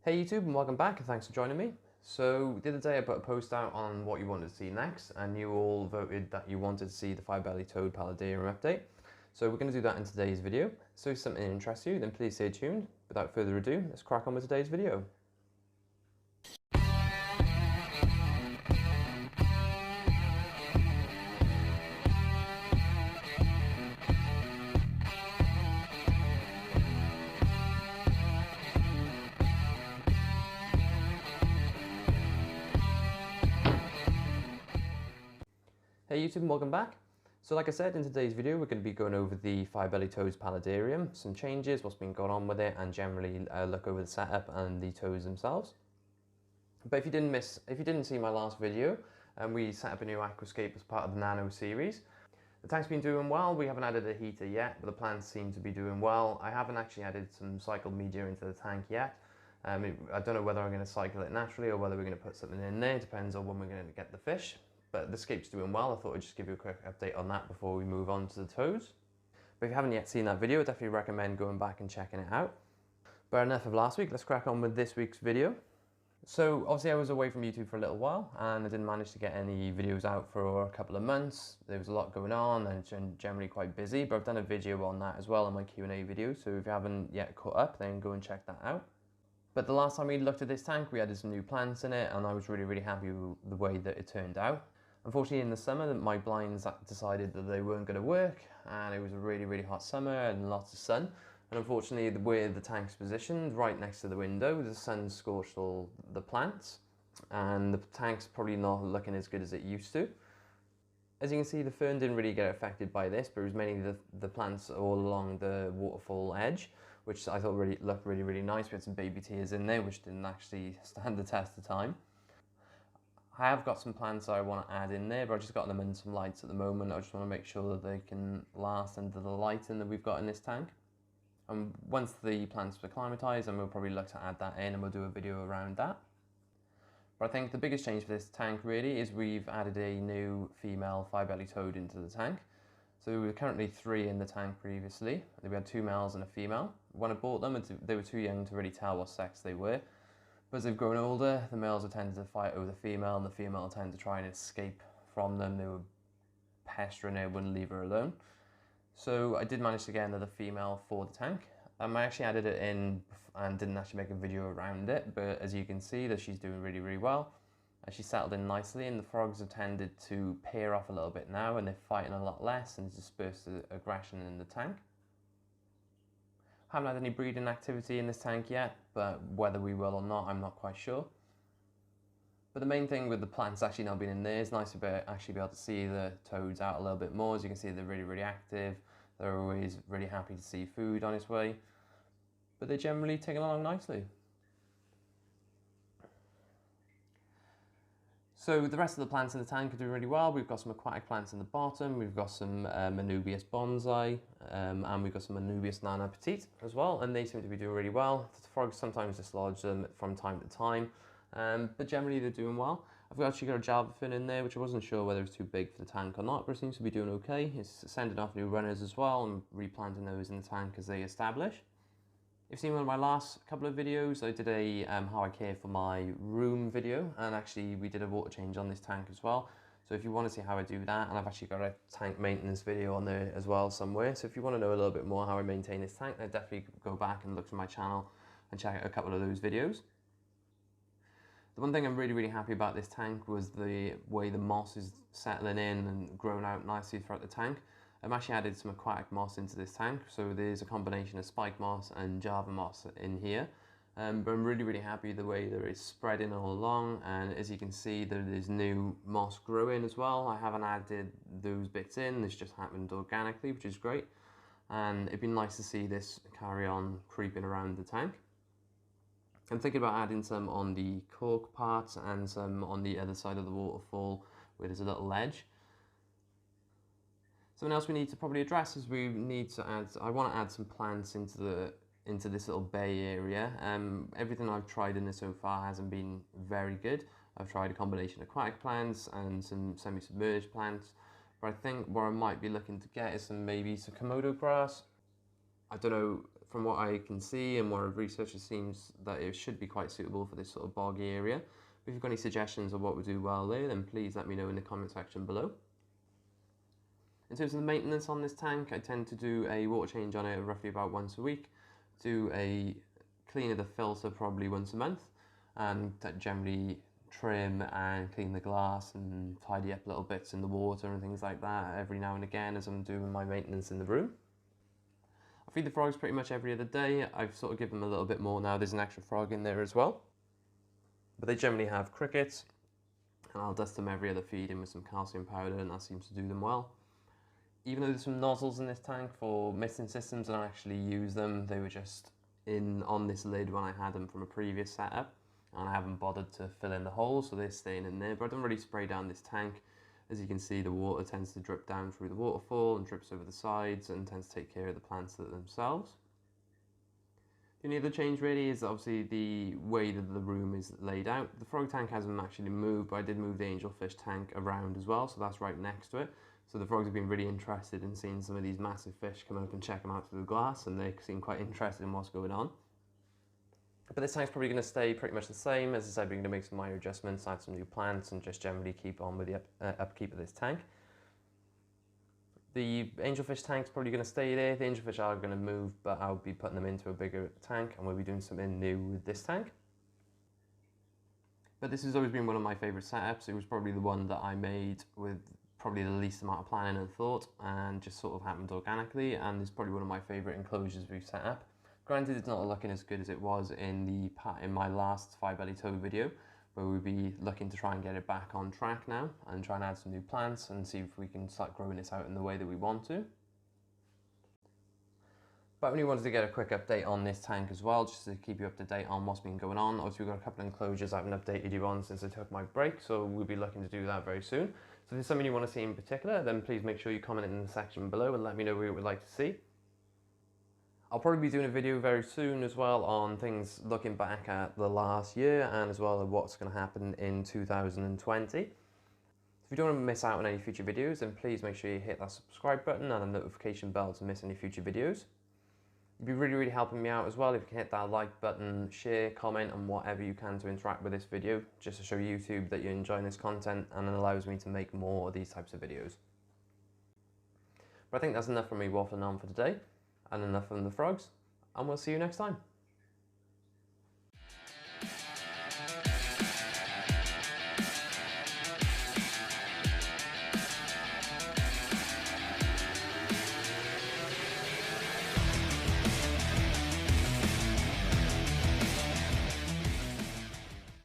Hey YouTube, and welcome back, and thanks for joining me. So the other day I put a post out on what you wanted to see next, and you all voted that you wanted to see the five-bellied toad Paludarium update. So we're going to do that in today's video. So if something interests you, then please stay tuned. Without further ado, let's crack on with today's video. Hey YouTube, and welcome back. So like I said, in today's video we're going to be going over the five-bellied toads Paludarium, some changes, what's been going on with it, and generally look over the setup and the toads themselves. But if you didn't see my last video, we set up a new aquascape as part of the Nano series. The tank's been doing well. We haven't added a heater yet, but the plants seem to be doing well. I haven't actually added some cycled media into the tank yet. I don't know whether I'm going to cycle it naturally or whether we're going to put something in there. It depends on when we're going to get the fish. But the scape's doing well. I thought I'd just give you a quick update on that before we move on to the toads. But if you haven't yet seen that video, I definitely recommend going back and checking it out. But enough of last week, let's crack on with this week's video. So obviously I was away from YouTube for a little while and I didn't manage to get any videos out for a couple of months. There was a lot going on and it's generally quite busy, but I've done a video on that as well in my Q&A video. So if you haven't yet caught up, then go and check that out. But the last time we looked at this tank, we added some new plants in it and I was really happy with the way that it turned out. Unfortunately in the summer, my blinds decided that they weren't going to work and it was a really hot summer and lots of sun. And unfortunately, where the tank's positioned, right next to the window, the sun scorched all the plants and the tank's probably not looking as good as it used to. As you can see, the fern didn't really get affected by this, but it was mainly the plants all along the waterfall edge, which I thought looked really nice. We had some baby tears in there, which didn't actually stand the test of time. I have got some plants that I want to add in there, but I've just got them in some lights at the moment. I just want to make sure that they can last under the lighting that we've got in this tank. And once the plants are acclimatized, then we'll probably look to add that in and we'll do a video around that. But I think the biggest change for this tank really is we've added a new female five-bellied toad into the tank. So we were currently 3 in the tank previously. We had 2 males and a female. When I bought them, they were too young to really tell what sex they were. But as they've grown older, the males have tended to fight over the female and the female tend to try and escape from them. They were pestering her, wouldn't leave her alone. So I did manage to get another female for the tank. I actually added it in and didn't actually make a video around it, but as you can see that she's doing really well. And she's settled in nicely and the frogs have tended to pair off a little bit now and they're fighting a lot less and disperse the aggression in the tank. Haven't had any breeding activity in this tank yet, but whether we will or not, I'm not quite sure. But the main thing with the plants actually now being in there is nice to actually be able to see the toads out a little bit more. As you can see, they're really active. They're always really happy to see food on its way, but they're generally taking along nicely. So the rest of the plants in the tank are doing really well. We've got some aquatic plants in the bottom, we've got some Anubias bonsai, and we've got some Anubias nana petite as well, and they seem to be doing really well. The frogs sometimes dislodge them from time to time, but generally they're doing well. I've actually got a Java fin in there, which I wasn't sure whether it was too big for the tank or not, but it seems to be doing okay. It's sending off new runners as well and replanting those in the tank as they establish. If you've seen one of my last couple of videos, I did a how I care for my room video, and actually we did a water change on this tank as well. So if you want to see how I do that, and I've actually got a tank maintenance video on there as well somewhere. So if you want to know a little bit more how I maintain this tank, then definitely go back and look through my channel and check out a couple of those videos. The one thing I'm really happy about this tank was the way the moss is settling in and growing out nicely throughout the tank. I've actually added some aquatic moss into this tank, so there's a combination of spike moss and Java moss in here. But I'm really happy the way that it's spreading all along, and as you can see there is new moss growing as well. I haven't added those bits in, this just happened organically, which is great. And it'd be nice to see this carry on creeping around the tank. I'm thinking about adding some on the cork parts and some on the other side of the waterfall where there's a little ledge. Something else we need to probably address is we need to add, I want to add some plants into this little bay area. Everything I've tried in this so far hasn't been very good. I've tried a combination of aquatic plants and some semi-submerged plants, but I think what I might be looking to get is maybe some Komodo grass. I don't know from what I can see and what I've researched, it seems that it should be quite suitable for this sort of boggy area. If you've got any suggestions of what would do well there, then please let me know in the comment section below. In terms of the maintenance on this tank, I tend to do a water change on it roughly about once a week, do a clean of the filter probably once a month, and generally trim and clean the glass and tidy up little bits in the water and things like that every now and again as I'm doing my maintenance in the room. I feed the frogs pretty much every other day. I've sort of given them a little bit more now. There's an extra frog in there as well. But they generally have crickets, and I'll dust them every other feeding with some calcium powder, and that seems to do them well. Even though there's some nozzles in this tank for misting systems, I don't actually use them. They were just on this lid when I had them from a previous setup, and I haven't bothered to fill in the holes, so they're staying in there. But I don't really spray down this tank. As you can see, the water tends to drip down through the waterfall and drips over the sides and tends to take care of the plants themselves. The only other change really is obviously the way that the room is laid out. The frog tank hasn't actually moved, but I did move the angelfish tank around as well, so that's right next to it. So the frogs have been really interested in seeing some of these massive fish come up and check them out through the glass, and they seem quite interested in what's going on. But this tank's probably going to stay pretty much the same. As I said, we're going to make some minor adjustments, add some new plants, and just generally keep on with the upkeep of this tank. The angelfish tank's probably going to stay there. The angelfish are going to move, but I'll be putting them into a bigger tank, and we'll be doing something new with this tank. But this has always been one of my favourite setups. It was probably the one that I made with probably the least amount of planning and thought, and just sort of happened organically, and it's probably one of my favourite enclosures we've set up. Granted, it's not looking as good as it was in my last five-belly toad video, where we'll be looking to try and get it back on track now and try and add some new plants and see if we can start growing this out in the way that we want to. But I only wanted to get a quick update on this tank as well, just to keep you up to date on what's been going on. Obviously, we've got a couple of enclosures I haven't updated you on since I took my break, so we'll be looking to do that very soon. So if there's something you want to see in particular, then please make sure you comment in the section below and let me know what you would like to see. I'll probably be doing a video very soon as well on things looking back at the last year and as well as what's going to happen in 2020. So if you don't want to miss out on any future videos, then please make sure you hit that subscribe button and the notification bell to miss any future videos. You'd be really helping me out as well if you can hit that like button, share, comment and whatever you can to interact with this video, just to show YouTube that you're enjoying this content, and it allows me to make more of these types of videos. But I think that's enough from me waffling on for today. And enough from the frogs, and we'll see you next time.